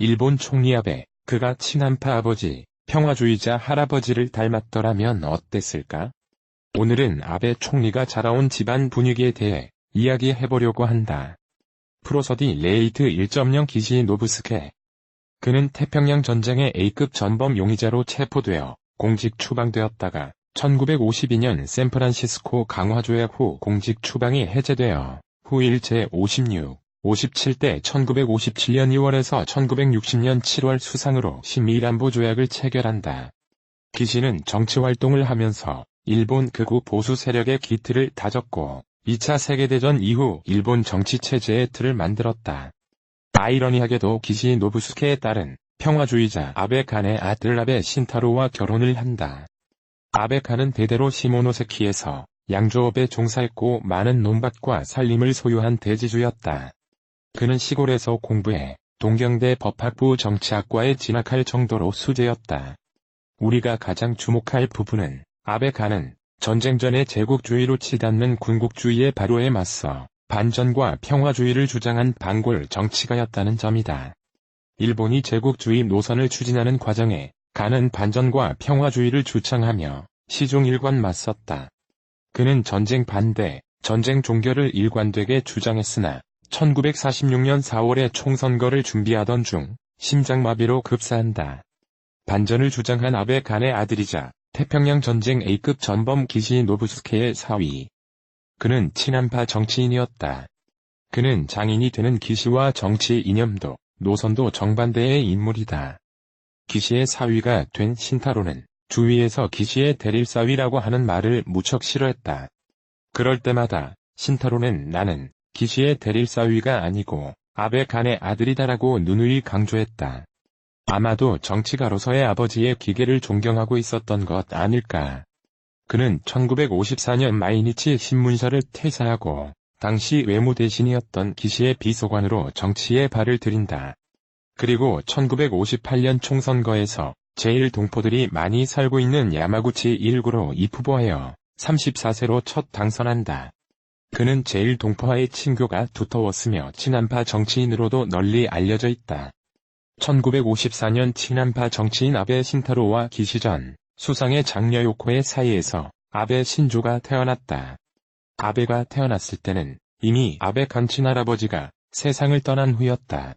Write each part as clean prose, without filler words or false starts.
일본 총리 아베, 그가 친한파 아버지, 평화주의자 할아버지를 닮았더라면 어땠을까? 오늘은 아베 총리가 자라온 집안 분위기에 대해 이야기해보려고 한다. 프로서디 레이트 1.0 기시 노부스케. 그는 태평양 전쟁의 A급 전범 용의자로 체포되어 공직 추방되었다가 1952년 샌프란시스코 강화 조약 후 공직 추방이 해제되어 후일 제56, 57대 1957년 2월에서 1960년 7월 수상으로 신미일안보 조약을 체결한다. 기시는 정치활동을 하면서 일본 극우 보수 세력의 기틀을 다졌고 2차 세계대전 이후 일본 정치체제의 틀을 만들었다. 아이러니하게도 기시 노부스케의 딸은 평화주의자 아베 간의 아들 아베 신타로와 결혼을 한다. 아베 간은 대대로 시모노세키에서 양조업에 종사했고 많은 논밭과 산림을 소유한 대지주였다. 그는 시골에서 공부해 동경대 법학부 정치학과에 진학할 정도로 수재였다. 우리가 가장 주목할 부분은 아베 간은 전쟁 전에 제국주의로 치닫는 군국주의의 발효에 맞서 반전과 평화주의를 주장한 반골 정치가였다는 점이다. 일본이 제국주의 노선을 추진하는 과정에 간은 반전과 평화주의를 주창하며 시종일관 맞섰다. 그는 전쟁 반대, 전쟁 종결을 일관되게 주장했으나 1946년 4월에 총선거를 준비하던 중 심장마비로 급사한다. 반전을 주장한 아베 간의 아들이자 태평양 전쟁 A급 전범 기시 노부스케의 사위. 그는 친한파 정치인이었다. 그는 장인이 되는 기시와 정치 이념도, 노선도 정반대의 인물이다. 기시의 사위가 된 신타로는 주위에서 기시의 대릴사위라고 하는 말을 무척 싫어했다. 그럴 때마다 신타로는 나는 기시의 대릴사위가 아니고 아베 간의 아들이다라고 누누이 강조했다. 아마도 정치가로서의 아버지의 기계를 존경하고 있었던 것 아닐까. 그는 1954년 마이니치 신문사를 퇴사하고 당시 외무대신이었던 기시의 비서관으로 정치에 발을 들인다. 그리고 1958년 총선거에서 제1동포들이 많이 살고 있는 야마구치 1구로 입후보하여 34세로 첫 당선한다. 그는 제1동포와의 친교가 두터웠으며 친한파 정치인으로도 널리 알려져 있다. 1954년 친한파 정치인 아베 신타로와 기시전 수상의 장녀 요코의 사이에서 아베 신조가 태어났다. 아베가 태어났을 때는 이미 아베 간 친할아버지가 세상을 떠난 후였다.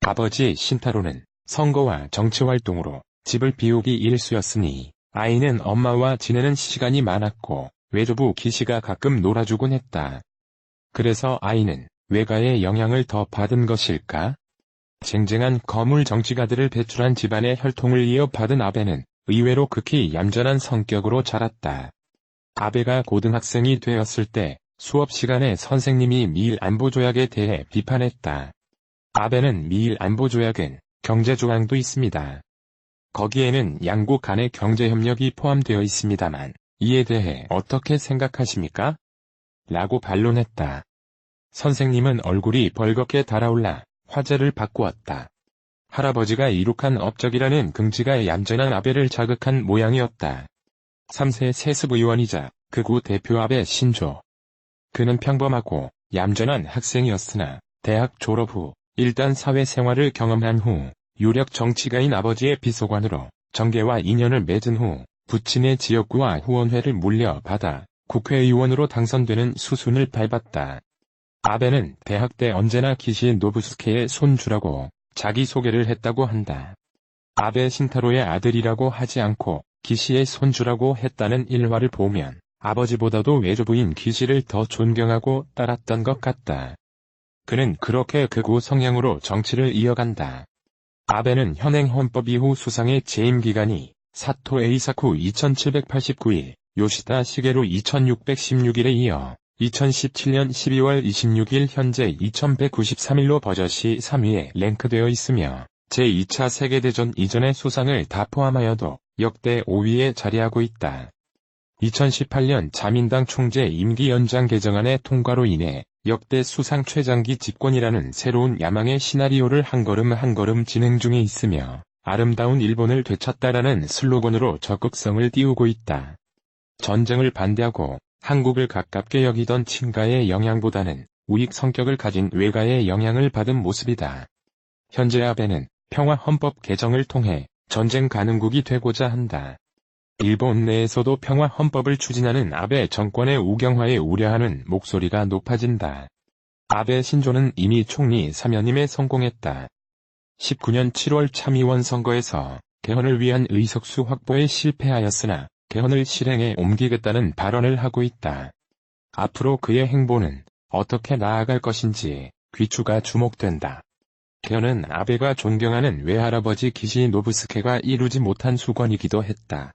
아버지 신타로는 선거와 정치활동으로 집을 비우기 일쑤였으니 아이는 엄마와 지내는 시간이 많았고 외조부 기시가 가끔 놀아주곤 했다. 그래서 아이는 외가의 영향을 더 받은 것일까? 쟁쟁한 거물 정치가들을 배출한 집안의 혈통을 이어받은 아베는 의외로 극히 얌전한 성격으로 자랐다. 아베가 고등학생이 되었을 때 수업 시간에 선생님이 미일 안보조약에 대해 비판했다. 아베는 미일 안보조약엔 경제조항도 있습니다. 거기에는 양국 간의 경제협력이 포함되어 있습니다만 이에 대해 어떻게 생각하십니까? 라고 반론했다. 선생님은 얼굴이 벌겋게 달아올라 화제를 바꾸었다. 할아버지가 이룩한 업적이라는 긍지가 얌전한 아베를 자극한 모양이었다. 3세 세습의원이자 극우 대표 아베 신조. 그는 평범하고 얌전한 학생이었으나 대학 졸업 후 일단 사회생활을 경험한 후 유력 정치가인 아버지의 비서관으로 정계와 인연을 맺은 후 부친의 지역구와 후원회를 물려받아 국회의원으로 당선되는 수순을 밟았다. 아베는 대학 때 언제나 기시 노부스케의 손주라고 자기소개를 했다고 한다. 아베 신타로의 아들이라고 하지 않고 기시의 손주라고 했다는 일화를 보면 아버지보다도 외조부인 기시를 더 존경하고 따랐던 것 같다. 그는 그렇게 극우 성향으로 정치를 이어간다. 아베는 현행 헌법 이후 수상의 재임 기간이 사토 에이사쿠 2789일, 요시다 시게루 2616일에 이어 2017년 12월 26일 현재 2193일로 버젓이 3위에 랭크되어 있으며 제2차 세계대전 이전의 수상을 다 포함하여도 역대 5위에 자리하고 있다. 2018년 자민당 총재 임기 연장 개정안의 통과로 인해 역대 수상 최장기 집권이라는 새로운 야망의 시나리오를 한 걸음 한 걸음 진행 중에 있으며 아름다운 일본을 되찾다라는 슬로건으로 적극성을 띄우고 있다. 전쟁을 반대하고 한국을 가깝게 여기던 친가의 영향보다는 우익 성격을 가진 외가의 영향을 받은 모습이다. 현재 아베는 평화헌법 개정을 통해 전쟁 가능국이 되고자 한다. 일본 내에서도 평화헌법을 추진하는 아베 정권의 우경화에 우려하는 목소리가 높아진다. 아베 신조는 이미 총리 사면임에 성공했다. 19년 7월 참의원 선거에서 개헌을 위한 의석수 확보에 실패하였으나 개헌을 실행에 옮기겠다는 발언을 하고 있다. 앞으로 그의 행보는 어떻게 나아갈 것인지 귀추가 주목된다. 개헌은 아베가 존경하는 외할아버지 기시 노부스케가 이루지 못한 수건이기도 했다.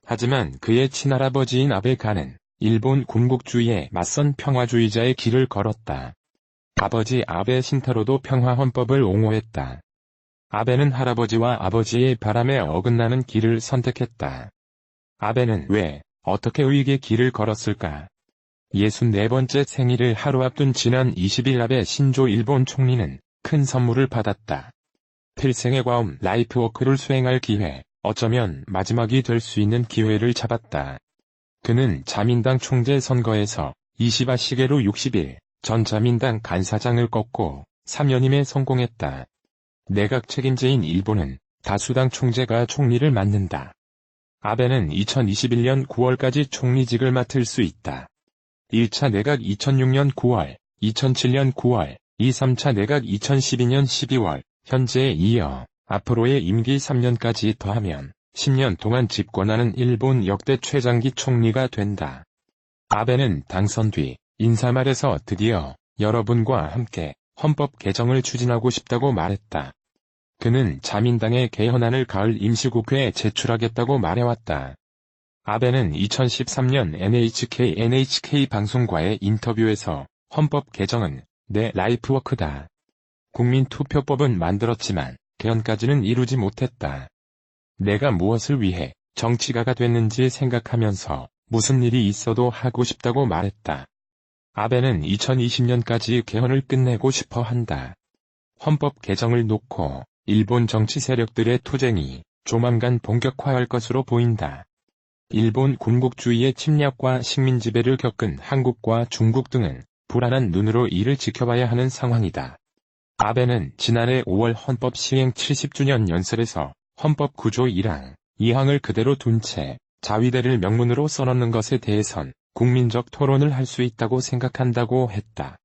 하지만 그의 친할아버지인 아베가는 일본 군국주의에 맞선 평화주의자의 길을 걸었다. 아버지 아베 신타로도 평화헌법을 옹호했다. 아베는 할아버지와 아버지의 바람에 어긋나는 길을 선택했다. 아베는 왜, 어떻게 의익의 길을 걸었을까? 64번째 생일을 하루 앞둔 지난 20일 아베 신조 일본 총리는 큰 선물을 받았다. 필생의 과움 라이프워크를 수행할 기회, 어쩌면 마지막이 될 수 있는 기회를 잡았다. 그는 자민당 총재 선거에서 이시바 시게루 60일 전 자민당 간사장을 꺾고 3연임에 성공했다. 내각 책임제인 일본은 다수당 총재가 총리를 맡는다. 아베는 2021년 9월까지 총리직을 맡을 수 있다. 1차 내각 2006년 9월, 2007년 9월, 2, 3차 내각 2012년 12월, 현재에 이어 앞으로의 임기 3년까지 더하면 10년 동안 집권하는 일본 역대 최장기 총리가 된다. 아베는 당선 뒤 인사말에서 드디어 여러분과 함께 헌법 개정을 추진하고 싶다고 말했다. 그는 자민당의 개헌안을 가을 임시국회에 제출하겠다고 말해왔다. 아베는 2013년 NHK 방송과의 인터뷰에서 헌법 개정은 내 라이프워크다. 국민투표법은 만들었지만 개헌까지는 이루지 못했다. 내가 무엇을 위해 정치가가 됐는지 생각하면서 무슨 일이 있어도 하고 싶다고 말했다. 아베는 2020년까지 개헌을 끝내고 싶어 한다. 헌법 개정을 놓고 일본 정치 세력들의 투쟁이 조만간 본격화할 것으로 보인다. 일본 군국주의의 침략과 식민지배를 겪은 한국과 중국 등은 불안한 눈으로 이를 지켜봐야 하는 상황이다. 아베는 지난해 5월 헌법 시행 70주년 연설에서 헌법 구조 1항, 2항을 그대로 둔 채 자위대를 명문으로 써넣는 것에 대해선 국민적 토론을 할 수 있다고 생각한다고 했다.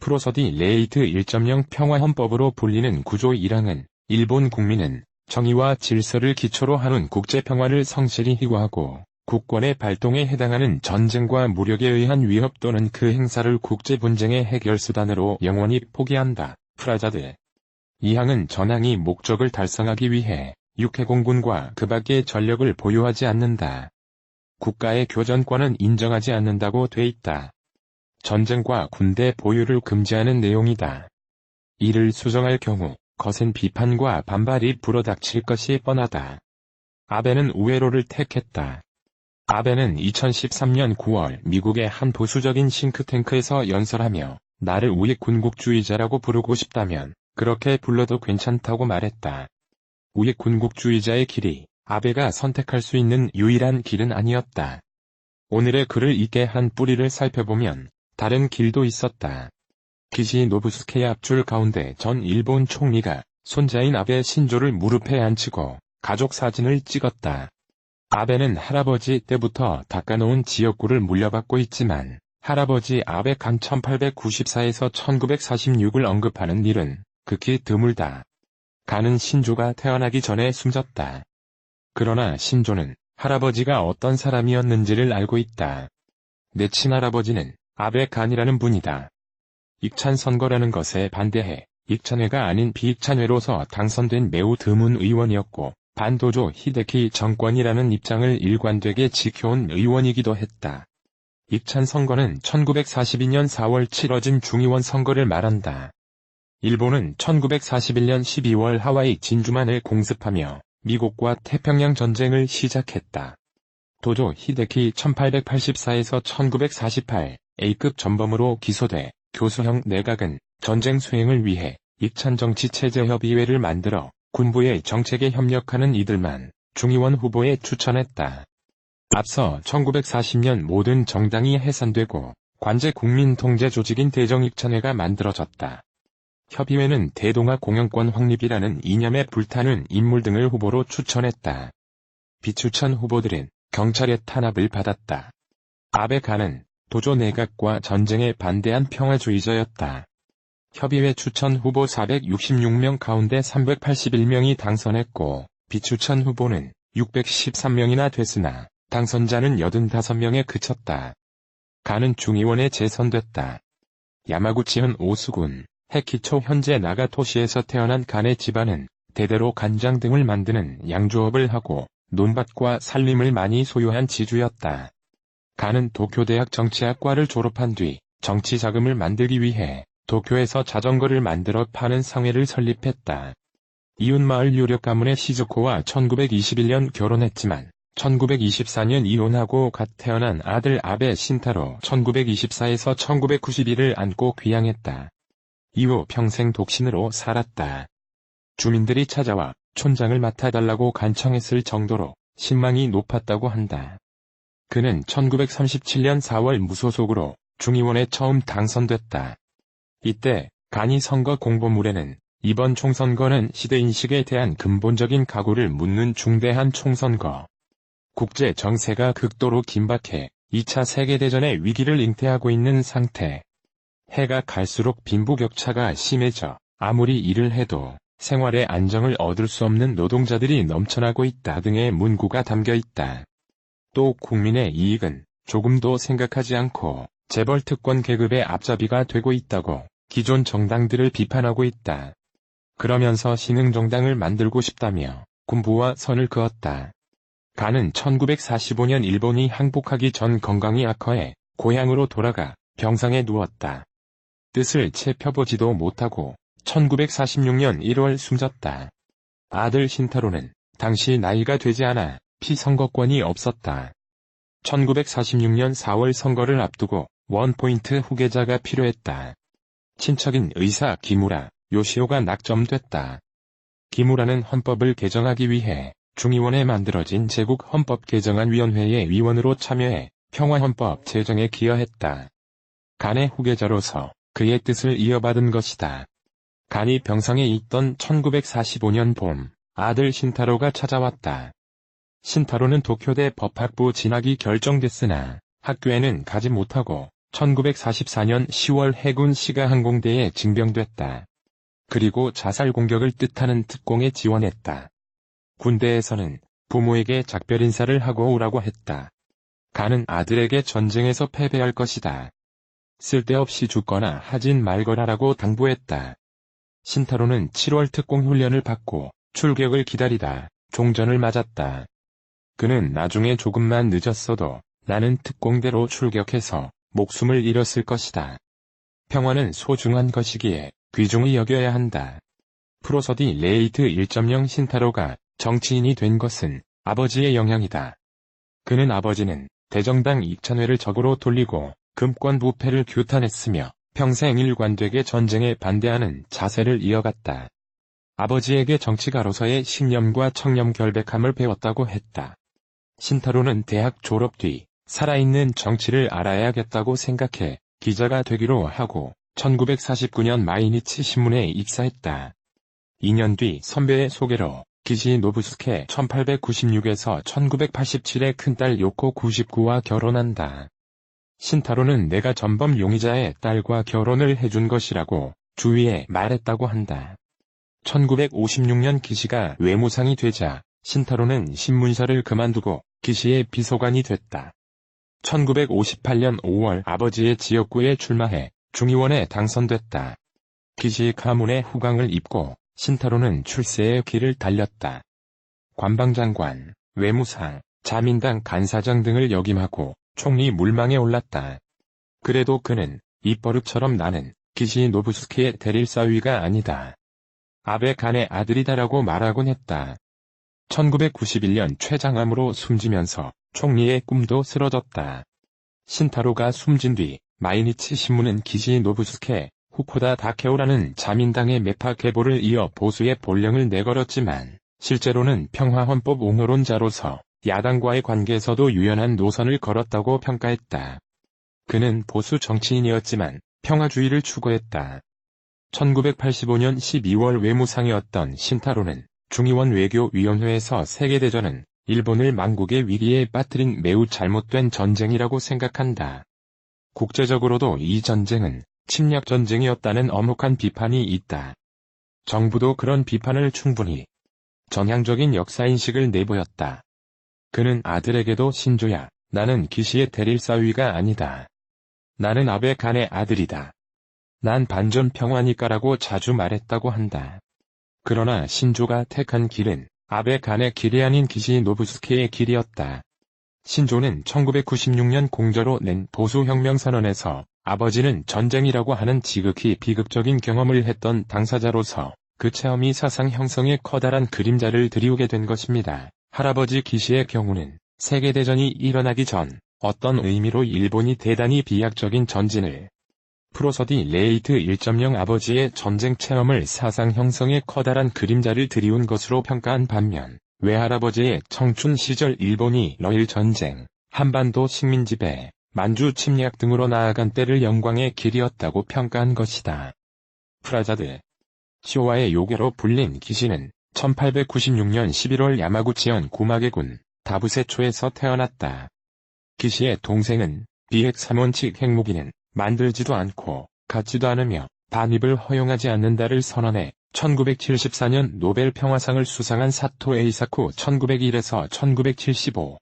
프로서디 레이트 1.0 평화헌법으로 불리는 구조 1항은 일본 국민은 정의와 질서를 기초로 하는 국제평화를 성실히 희구하고 국권의 발동에 해당하는 전쟁과 무력에 의한 위협 또는 그 행사를 국제분쟁의 해결수단으로 영원히 포기한다. 프라자드. 이 항은 전항이 목적을 달성하기 위해 육해공군과 그 밖의 전력을 보유하지 않는다. 국가의 교전권은 인정하지 않는다고 돼 있다. 전쟁과 군대 보유를 금지하는 내용이다. 이를 수정할 경우 거센 비판과 반발이 불어닥칠 것이 뻔하다. 아베는 우회로를 택했다. 아베는 2013년 9월 미국의 한 보수적인 싱크탱크에서 연설하며 나를 우익 군국주의자라고 부르고 싶다면 그렇게 불러도 괜찮다고 말했다. 우익 군국주의자의 길이 아베가 선택할 수 있는 유일한 길은 아니었다. 오늘의 글을 읽게 한 뿌리를 살펴보면 다른 길도 있었다. 기시 노부스케의 앞줄 가운데 전 일본 총리가 손자인 아베 신조를 무릎에 앉히고 가족 사진을 찍었다. 아베는 할아버지 때부터 닦아놓은 지역구를 물려받고 있지만 할아버지 아베 간 1894에서 1946을 언급하는 일은 극히 드물다. 간은 신조가 태어나기 전에 숨졌다. 그러나 신조는 할아버지가 어떤 사람이었는지를 알고 있다. 내 친할아버지는 아베 간이라는 분이다. 익찬 선거라는 것에 반대해 익찬회가 아닌 비익찬회로서 당선된 매우 드문 의원이었고 반도조 히데키 정권이라는 입장을 일관되게 지켜온 의원이기도 했다. 익찬 선거는 1942년 4월 치러진 중의원 선거를 말한다. 일본은 1941년 12월 하와이 진주만을 공습하며 미국과 태평양 전쟁을 시작했다. 도조 히데키 1884에서 1948 A급 전범으로 기소돼 교수형 내각은 전쟁 수행을 위해 익찬 정치체제협의회를 만들어 군부의 정책에 협력하는 이들만 중의원 후보에 추천했다. 앞서 1940년 모든 정당이 해산되고 관제 국민통제 조직인 대정익찬회가 만들어졌다. 협의회는 대동아 공영권 확립이라는 이념에 불타는 인물 등을 후보로 추천했다. 비추천 후보들은 경찰의 탄압을 받았다. 아베 간은 도조 내각과 전쟁에 반대한 평화주의자였다. 협의회 추천 후보 466명 가운데 381명이 당선했고 비추천 후보는 613명이나 됐으나 당선자는 85명에 그쳤다. 간은 중의원에 재선됐다. 야마구치현 오수군 해키초 현재 나가토시에서 태어난 간의 집안은 대대로 간장 등을 만드는 양조업을 하고 논밭과 산림을 많이 소유한 지주였다. 간은 도쿄대학 정치학과를 졸업한 뒤 정치 자금을 만들기 위해 도쿄에서 자전거를 만들어 파는 상회를 설립했다. 이웃마을 유력 가문의 시즈코와 1921년 결혼했지만 1924년 이혼하고 갓 태어난 아들 아베 신타로 1924에서 1991을 안고 귀양했다. 이후 평생 독신으로 살았다. 주민들이 찾아와 촌장을 맡아달라고 간청했을 정도로 신망이 높았다고 한다. 그는 1937년 4월 무소속으로 중의원에 처음 당선됐다. 이때 간이 선거 공보물에는 이번 총선거는 시대인식에 대한 근본적인 각오를 묻는 중대한 총선거. 국제 정세가 극도로 긴박해 2차 세계대전의 위기를 잉태하고 있는 상태. 해가 갈수록 빈부격차가 심해져 아무리 일을 해도 생활의 안정을 얻을 수 없는 노동자들이 넘쳐나고 있다 등의 문구가 담겨 있다. 또 국민의 이익은 조금도 생각하지 않고 재벌 특권 계급의 앞잡이가 되고 있다고 기존 정당들을 비판하고 있다. 그러면서 신흥정당을 만들고 싶다며 군부와 선을 그었다. 간은 1945년 일본이 항복하기 전 건강이 악화해 고향으로 돌아가 병상에 누웠다. 뜻을 채 펴보지도 못하고 1946년 1월 숨졌다. 아들 신타로는 당시 나이가 되지 않아 피선거권이 없었다. 1946년 4월 선거를 앞두고 원포인트 후계자가 필요했다. 친척인 의사 기무라 요시오가 낙점됐다. 기무라는 헌법을 개정하기 위해 중의원에 만들어진 제국헌법개정안위원회의 위원으로 참여해 평화헌법 제정에 기여했다. 간의 후계자로서 그의 뜻을 이어받은 것이다. 간이 병상에 있던 1945년 봄, 아들 신타로가 찾아왔다. 신타로는 도쿄대 법학부 진학이 결정됐으나 학교에는 가지 못하고 1944년 10월 해군 시가항공대에 징병됐다. 그리고 자살 공격을 뜻하는 특공에 지원했다. 군대에서는 부모에게 작별 인사를 하고 오라고 했다. 간은 아들에게 전쟁에서 패배할 것이다. 쓸데없이 죽거나 하진 말거라라고 당부했다. 신타로는 7월 특공 훈련을 받고 출격을 기다리다 종전을 맞았다. 그는 나중에 조금만 늦었어도 나는 특공대로 출격해서 목숨을 잃었을 것이다. 평화는 소중한 것이기에 귀중히 여겨야 한다. 프로서디 레이트 1.0 신타로가 정치인이 된 것은 아버지의 영향이다. 그는 아버지는 대정당 이찬회를 적으로 돌리고 금권 부패를 규탄했으며 평생 일관되게 전쟁에 반대하는 자세를 이어갔다. 아버지에게 정치가로서의 신념과 청렴 결백함을 배웠다고 했다. 신타로는 대학 졸업 뒤 살아있는 정치를 알아야겠다고 생각해 기자가 되기로 하고 1949년 마이니치 신문에 입사했다. 2년 뒤 선배의 소개로 기시 노부스케 1896에서 1987의 큰딸 요코 99와 결혼한다. 신타로는 내가 전범 용의자의 딸과 결혼을 해준 것이라고 주위에 말했다고 한다. 1956년 기시가 외무상이 되자 신타로는 신문사를 그만두고 기시의 비서관이 됐다. 1958년 5월 아버지의 지역구에 출마해 중의원에 당선됐다. 기시 가문의 후광을 입고 신타로는 출세의 길을 달렸다. 관방장관, 외무상, 자민당 간사장 등을 역임하고 총리 물망에 올랐다. 그래도 그는 입버릇처럼 나는 기시 노부스키의 대릴사위가 아니다. 아베 간의 아들이다라고 말하곤 했다. 1991년 췌장암으로 숨지면서 총리의 꿈도 쓰러졌다. 신타로가 숨진 뒤 마이니치 신문은 기시 노부스케, 후코다 다케오라는 자민당의 매파 계보를 이어 보수의 본령을 내걸었지만 실제로는 평화헌법 옹호론자로서 야당과의 관계에서도 유연한 노선을 걸었다고 평가했다. 그는 보수 정치인이었지만 평화주의를 추구했다. 1985년 12월 외무상이었던 신타로는 중의원 외교위원회에서 세계대전은 일본을 망국의 위기에 빠뜨린 매우 잘못된 전쟁이라고 생각한다. 국제적으로도 이 전쟁은 침략전쟁이었다는 엄혹한 비판이 있다. 정부도 그런 비판을 충분히 전향적인 역사인식을 내보였다. 그는 아들에게도 신조야, 나는 기시의 대릴사위가 아니다. 나는 아베 간의 아들이다. 난 반전 평화니까라고 자주 말했다고 한다. 그러나 신조가 택한 길은 아베 간의 길이 아닌 기시 노부스케의 길이었다. 신조는 1996년 공저로 낸 보수혁명선언에서 아버지는 전쟁이라고 하는 지극히 비극적인 경험을 했던 당사자로서 그 체험이 사상 형성에 커다란 그림자를 드리우게 된 것입니다. 할아버지 기시의 경우는 세계대전이 일어나기 전 어떤 의미로 일본이 대단히 비약적인 전진을 프로서디 레이트 1.0 아버지의 전쟁 체험을 사상 형성에 커다란 그림자를 드리운 것으로 평가한 반면 외할아버지의 청춘 시절 일본이 러일 전쟁, 한반도 식민지배, 만주 침략 등으로 나아간 때를 영광의 길이었다고 평가한 것이다. 프라자드 쇼와의 요괴로 불린 기시는 1896년 11월 야마구치현 구마계군 다부세초에서 태어났다. 기시의 동생은 비핵 3원칙 핵무기는 만들지도 않고 갖지도 않으며 반입을 허용하지 않는다를 선언해 1974년 노벨 평화상을 수상한 사토 에이사쿠 1901에서 1975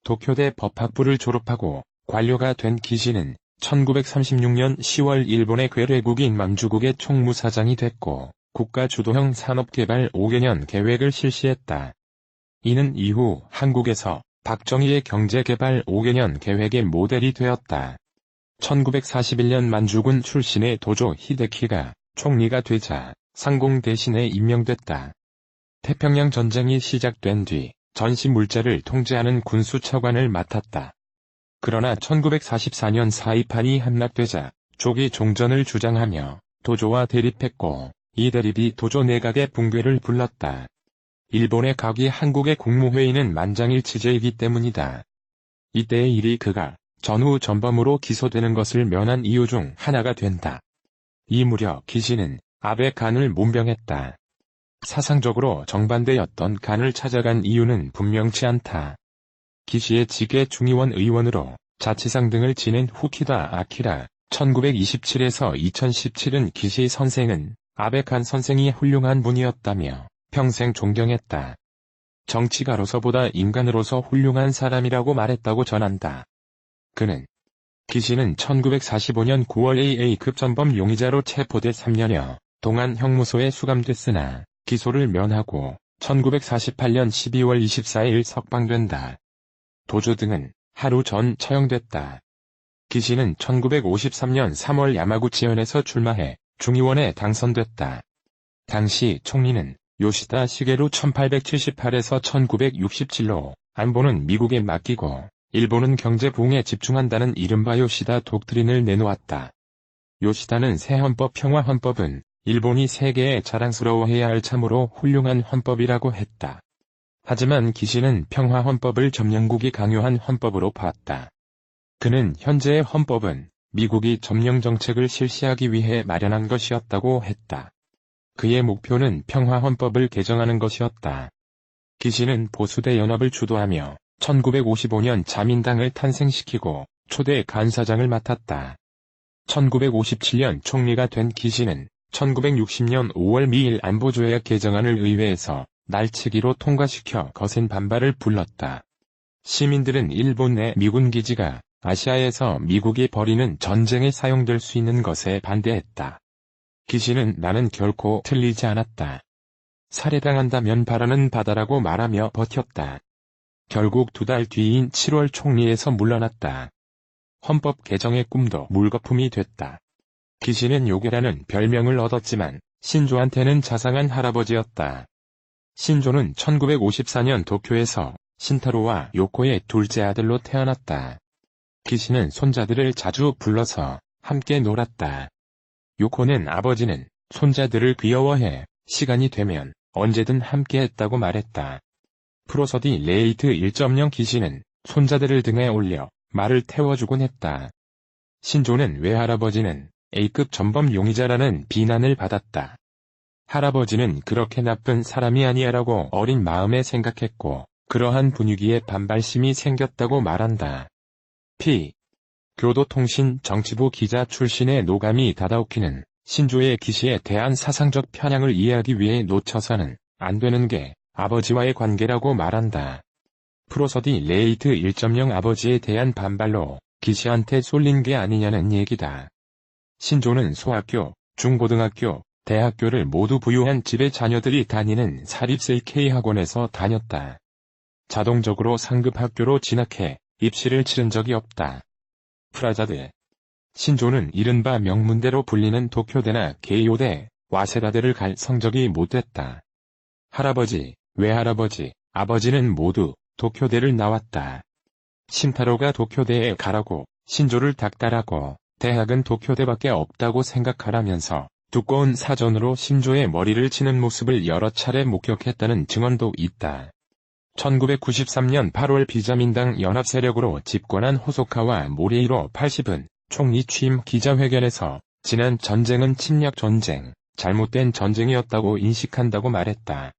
도쿄대 법학부를 졸업하고 관료가 된 기시는 1936년 10월 일본의 괴뢰국인 만주국의 총무사장이 됐고 국가주도형 산업개발 5개년 계획을 실시했다. 이는 이후 한국에서 박정희의 경제개발 5개년 계획의 모델이 되었다. 1941년 만주군 출신의 도조 히데키가 총리가 되자 상공 대신에 임명됐다. 태평양 전쟁이 시작된 뒤 전시 물자를 통제하는 군수처관을 맡았다. 그러나 1944년 사이판이 함락되자 조기 종전을 주장하며 도조와 대립했고 이 대립이 도조 내각의 붕괴를 불렀다. 일본의 각이 한국의 국무회의는 만장일치제이기 때문이다. 이때의 일이 그가 전후 전범으로 기소되는 것을 면한 이유 중 하나가 된다. 이 무렵 기시는 아베 간을 문병했다. 사상적으로 정반대였던 간을 찾아간 이유는 분명치 않다. 기시의 직계 중의원 의원으로 자치상 등을 지낸 후키다 아키라 1927에서 2017은 기시 선생은 아베 간 선생이 훌륭한 분이었다며 평생 존경했다. 정치가로서보다 인간으로서 훌륭한 사람이라고 말했다고 전한다. 그는 기시는 1945년 9월 AA급 전범 용의자로 체포돼 3년여 동안 형무소에 수감됐으나 기소를 면하고 1948년 12월 24일 석방된다. 도조 등은 하루 전 처형됐다. 기시는 1953년 3월 야마구치현에서 출마해 중의원에 당선됐다. 당시 총리는 요시다 시게루 1878에서 1967로 안보는 미국에 맡기고 일본은 경제 부흥에 집중한다는 이른바 요시다 독트린을 내놓았다. 요시다는 새 헌법 평화헌법은 일본이 세계에 자랑스러워해야 할 참으로 훌륭한 헌법이라고 했다. 하지만 기시는 평화헌법을 점령국이 강요한 헌법으로 봤다. 그는 현재의 헌법은 미국이 점령 정책을 실시하기 위해 마련한 것이었다고 했다. 그의 목표는 평화헌법을 개정하는 것이었다. 기시는 보수대 연합을 주도하며 1955년 자민당을 탄생시키고 초대 간사장을 맡았다. 1957년 총리가 된 기시는 1960년 5월 미일 안보조약 개정안을 의회에서 날치기로 통과시켜 거센 반발을 불렀다. 시민들은 일본 내 미군 기지가 아시아에서 미국이 벌이는 전쟁에 사용될 수 있는 것에 반대했다. 기시는 나는 결코 틀리지 않았다. 살해당한다면 바라는 바다라고 말하며 버텼다. 결국 2달 뒤인 7월 총리에서 물러났다. 헌법 개정의 꿈도 물거품이 됐다. 기시는 요괴라는 별명을 얻었지만 신조한테는 자상한 할아버지였다. 신조는 1954년 도쿄에서 신타로와 요코의 둘째 아들로 태어났다. 기시는 손자들을 자주 불러서 함께 놀았다. 요코는 아버지는 손자들을 귀여워해 시간이 되면 언제든 함께 했다고 말했다. 프로서디 레이트 1.0 기시는 손자들을 등에 올려 말을 태워주곤 했다. 신조는 외할아버지는 A급 전범 용의자라는 비난을 받았다. 할아버지는 그렇게 나쁜 사람이 아니야라고 어린 마음에 생각했고 그러한 분위기에 반발심이 생겼다고 말한다. P. 교도통신 정치부 기자 출신의 노가미 다다오키는 신조의 기시에 대한 사상적 편향을 이해하기 위해 놓쳐서는 안 되는 게 아버지와의 관계라고 말한다. 프로서디 레이트 1.0 아버지에 대한 반발로 기시한테 쏠린 게 아니냐는 얘기다. 신조는 소학교, 중고등학교, 대학교를 모두 부유한 집의 자녀들이 다니는 사립 세이케이 학원에서 다녔다. 자동적으로 상급 학교로 진학해 입시를 치른 적이 없다. 프라자드. 신조는 이른바 명문대로 불리는 도쿄대나 게이오대, 와세다대를 갈 성적이 못됐다. 할아버지, 외할아버지, 아버지는 모두 도쿄대를 나왔다. 신타로가 도쿄대에 가라고, 신조를 닥달하고, 대학은 도쿄대밖에 없다고 생각하라면서 두꺼운 사전으로 신조의 머리를 치는 모습을 여러 차례 목격했다는 증언도 있다. 1993년 8월 비자민당 연합세력으로 집권한 호소카와 모리히로 80은 총리 취임 기자회견에서 지난 전쟁은 침략 전쟁, 잘못된 전쟁이었다고 인식한다고 말했다.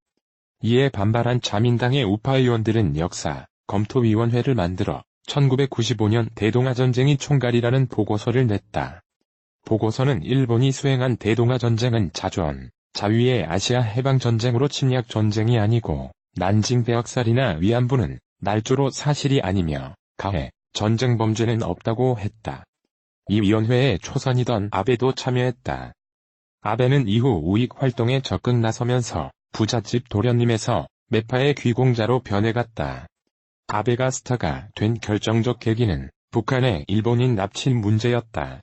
이에 반발한 자민당의 우파 의원들은 역사 검토위원회를 만들어 1995년 대동아전쟁이 총괄이라는 보고서를 냈다. 보고서는 일본이 수행한 대동아전쟁은 자존, 자위의 아시아 해방전쟁으로 침략 전쟁이 아니고 난징 대학살이나 위안부는 날조로 사실이 아니며 가해, 전쟁 범죄는 없다고 했다. 이 위원회에 초선이던 아베도 참여했다. 아베는 이후 우익 활동에 적극 나서면서 부잣집 도련님에서 매파의 귀공자로 변해갔다. 아베가 스타가 된 결정적 계기는 북한의 일본인 납치 문제였다.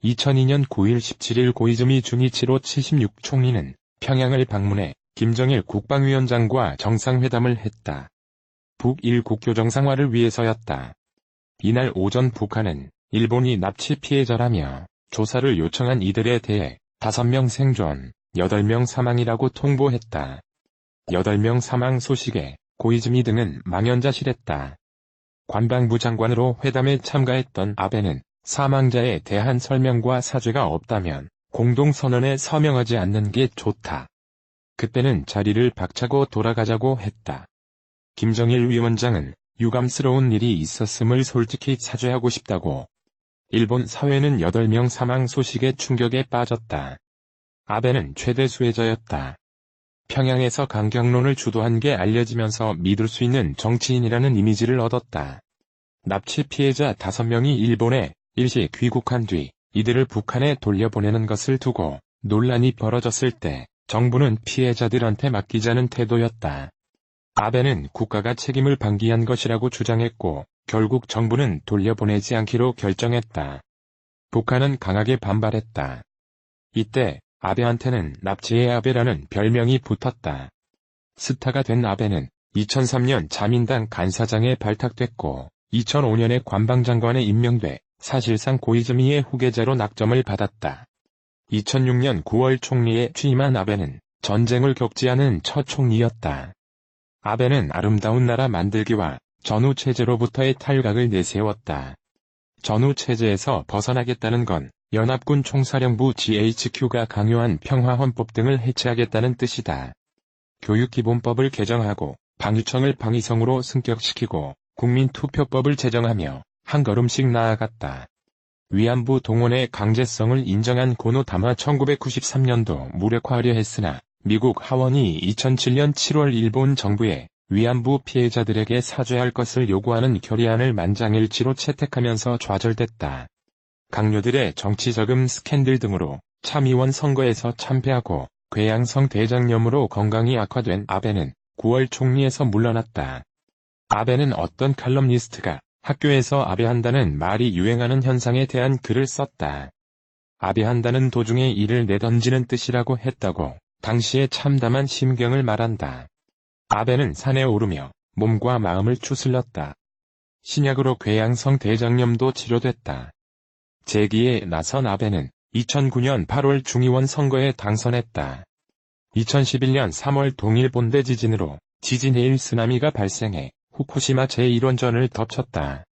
2002년 9일 17일 고이즈미 주니치로 76 총리는 평양을 방문해 김정일 국방위원장과 정상회담을 했다. 북일 국교 정상화를 위해서였다. 이날 오전 북한은 일본이 납치 피해자라며 조사를 요청한 이들에 대해 5명 생존, 8명 사망이라고 통보했다. 8명 사망 소식에 고이즈미 등은 망연자실했다. 관방부 장관으로 회담에 참가했던 아베는 사망자에 대한 설명과 사죄가 없다면 공동선언에 서명하지 않는 게 좋다. 그때는 자리를 박차고 돌아가자고 했다. 김정일 위원장은 유감스러운 일이 있었음을 솔직히 사죄하고 싶다고. 일본 사회는 8명 사망 소식에 충격에 빠졌다. 아베는 최대 수혜자였다. 평양에서 강경론을 주도한 게 알려지면서 믿을 수 있는 정치인이라는 이미지를 얻었다. 납치 피해자 5명이 일본에 일시 귀국한 뒤 이들을 북한에 돌려보내는 것을 두고 논란이 벌어졌을 때 정부는 피해자들한테 맡기자는 태도였다. 아베는 국가가 책임을 방기한 것이라고 주장했고 결국 정부는 돌려보내지 않기로 결정했다. 북한은 강하게 반발했다. 이때 아베한테는 납치의 아베라는 별명이 붙었다. 스타가 된 아베는 2003년 자민당 간사장에 발탁됐고 2005년에 관방장관에 임명돼 사실상 고이즈미의 후계자로 낙점을 받았다. 2006년 9월 총리에 취임한 아베는 전쟁을 겪지 않은 첫 총리였다. 아베는 아름다운 나라 만들기와 전후체제로부터의 탈각을 내세웠다. 전후체제에서 벗어나겠다는 건 연합군 총사령부 GHQ가 강요한 평화헌법 등을 해체하겠다는 뜻이다. 교육기본법을 개정하고 방위청을 방위성으로 승격시키고 국민투표법을 제정하며 한 걸음씩 나아갔다. 위안부 동원의 강제성을 인정한 고노다마 1993년도 무력화하려 했으나 미국 하원이 2007년 7월 일본 정부에 위안부 피해자들에게 사죄할 것을 요구하는 결의안을 만장일치로 채택하면서 좌절됐다. 강요들의 정치자금 스캔들 등으로 참의원 선거에서 참패하고 궤양성 대장염으로 건강이 악화된 아베는 9월 총리에서 물러났다. 아베는 어떤 칼럼니스트가 학교에서 아베한다는 말이 유행하는 현상에 대한 글을 썼다. 아베한다는 도중에 이를 내던지는 뜻이라고 했다고 당시의 참담한 심경을 말한다. 아베는 산에 오르며 몸과 마음을 추슬렀다. 신약으로 궤양성 대장염도 치료됐다. 재기에 나선 아베는 2009년 8월 중의원 선거에 당선했다. 2011년 3월 동일본대 지진으로 지진해일 쓰나미가 발생해 후쿠시마 제1원전을 덮쳤다.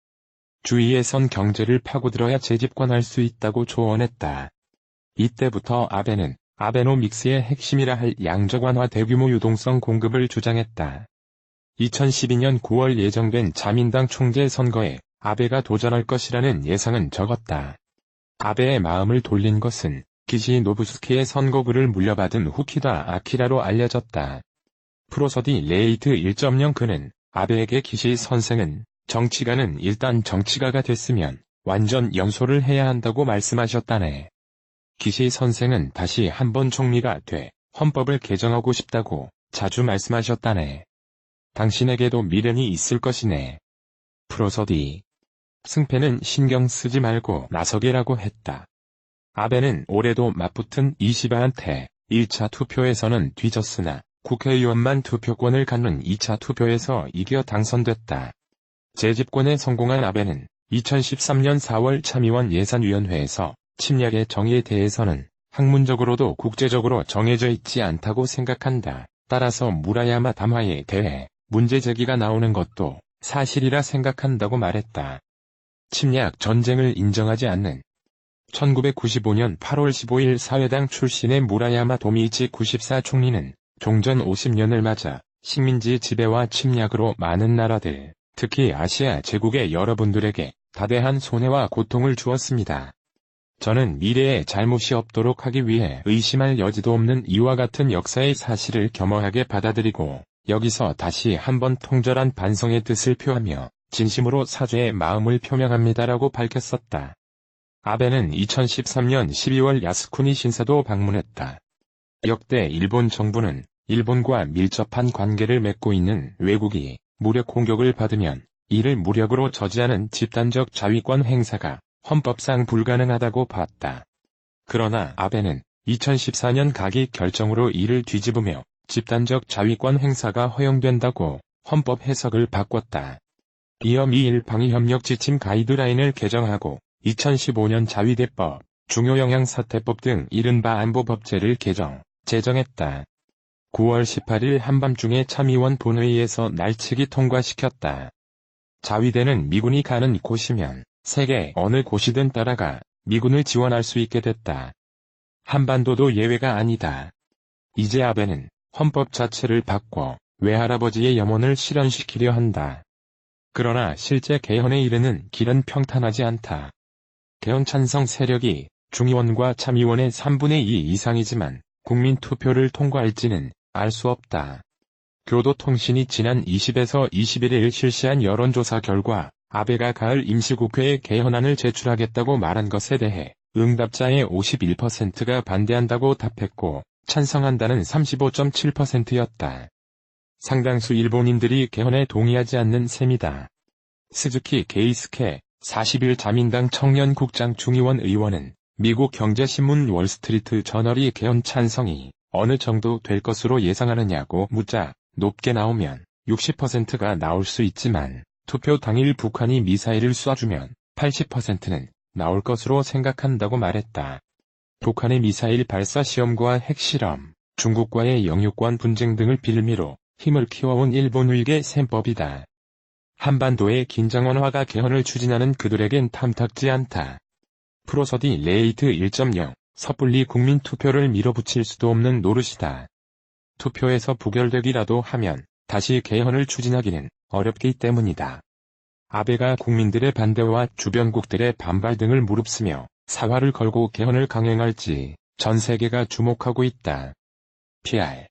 주위에선 경제를 파고들어야 재집권할 수 있다고 조언했다. 이때부터 아베는 아베노믹스의 핵심이라 할 양적 완화 대규모 유동성 공급을 주장했다. 2012년 9월 예정된 자민당 총재 선거에 아베가 도전할 것이라는 예상은 적었다. 아베의 마음을 돌린 것은 기시 노부스키의 선거구를 물려받은 후키다 아키라로 알려졌다. 프로서디 레이트 1.0 그는 아베에게 기시 선생은 정치가는 일단 정치가가 됐으면 완전 연소를 해야 한다고 말씀하셨다네. 기시 선생은 다시 한번 총리가 돼 헌법을 개정하고 싶다고 자주 말씀하셨다네. 당신에게도 미련이 있을 것이네. 프로서디. 승패는 신경 쓰지 말고 나서게라고 했다. 아베는 올해도 맞붙은 이시바한테 1차 투표에서는 뒤졌으나 국회의원만 투표권을 갖는 2차 투표에서 이겨 당선됐다. 재집권에 성공한 아베는 2013년 4월 참의원 예산위원회에서 침략의 정의에 대해서는 학문적으로도 국제적으로 정해져 있지 않다고 생각한다. 따라서 무라야마 담화에 대해 문제 제기가 나오는 것도 사실이라 생각한다고 말했다. 침략 전쟁을 인정하지 않는 1995년 8월 15일 사회당 출신의 무라야마 도미이치 94 총리는 종전 50년을 맞아 식민지 지배와 침략으로 많은 나라들, 특히 아시아 제국의 여러분들에게 다대한 손해와 고통을 주었습니다. 저는 미래에 잘못이 없도록 하기 위해 의심할 여지도 없는 이와 같은 역사의 사실을 겸허하게 받아들이고 여기서 다시 한번 통절한 반성의 뜻을 표하며 진심으로 사죄의 마음을 표명합니다라고 밝혔었다. 아베는 2013년 12월 야스쿠니 신사도 방문했다. 역대 일본 정부는 일본과 밀접한 관계를 맺고 있는 외국이 무력 공격을 받으면 이를 무력으로 저지하는 집단적 자위권 행사가 헌법상 불가능하다고 봤다. 그러나 아베는 2014년 가기 결정으로 이를 뒤집으며 집단적 자위권 행사가 허용된다고 헌법 해석을 바꿨다. 이어 미일 방위협력 지침 가이드라인을 개정하고 2015년 자위대법, 중요영향사태법 등 이른바 안보법제를 제정했다. 9월 18일 한밤중에 참의원 본회의에서 날치기 통과시켰다. 자위대는 미군이 가는 곳이면 세계 어느 곳이든 따라가 미군을 지원할 수 있게 됐다. 한반도도 예외가 아니다. 이제 아베는 헌법 자체를 바꿔 외할아버지의 염원을 실현시키려 한다. 그러나 실제 개헌에 이르는 길은 평탄하지 않다. 개헌 찬성 세력이 중의원과 참의원의 3분의 2 이상이지만 국민투표를 통과할지는 알 수 없다. 교도통신이 지난 20에서 21일 실시한 여론조사 결과 아베가 가을 임시국회에 개헌안을 제출하겠다고 말한 것에 대해 응답자의 51%가 반대한다고 답했고 찬성한다는 35.7%였다. 상당수 일본인들이 개헌에 동의하지 않는 셈이다. 스즈키 게이스케 40일 자민당 청년국장 중의원 의원은 미국 경제신문 월스트리트 저널이 개헌 찬성이 어느 정도 될 것으로 예상하느냐고 묻자 높게 나오면 60%가 나올 수 있지만 투표 당일 북한이 미사일을 쏴주면 80%는 나올 것으로 생각한다고 말했다. 북한의 미사일 발사 시험과 핵실험, 중국과의 영유권 분쟁 등을 빌미로 힘을 키워온 일본 위계 셈법이다. 한반도의 긴장 완화가 개헌을 추진하는 그들에겐 탐탁지 않다. 프로서디 레이트 1.0 섣불리 국민투표를 밀어붙일 수도 없는 노릇이다. 투표에서 부결되기라도 하면 다시 개헌을 추진하기는 어렵기 때문이다. 아베가 국민들의 반대와 주변국들의 반발 등을 무릅쓰며 사활을 걸고 개헌을 강행할지 전 세계가 주목하고 있다. PR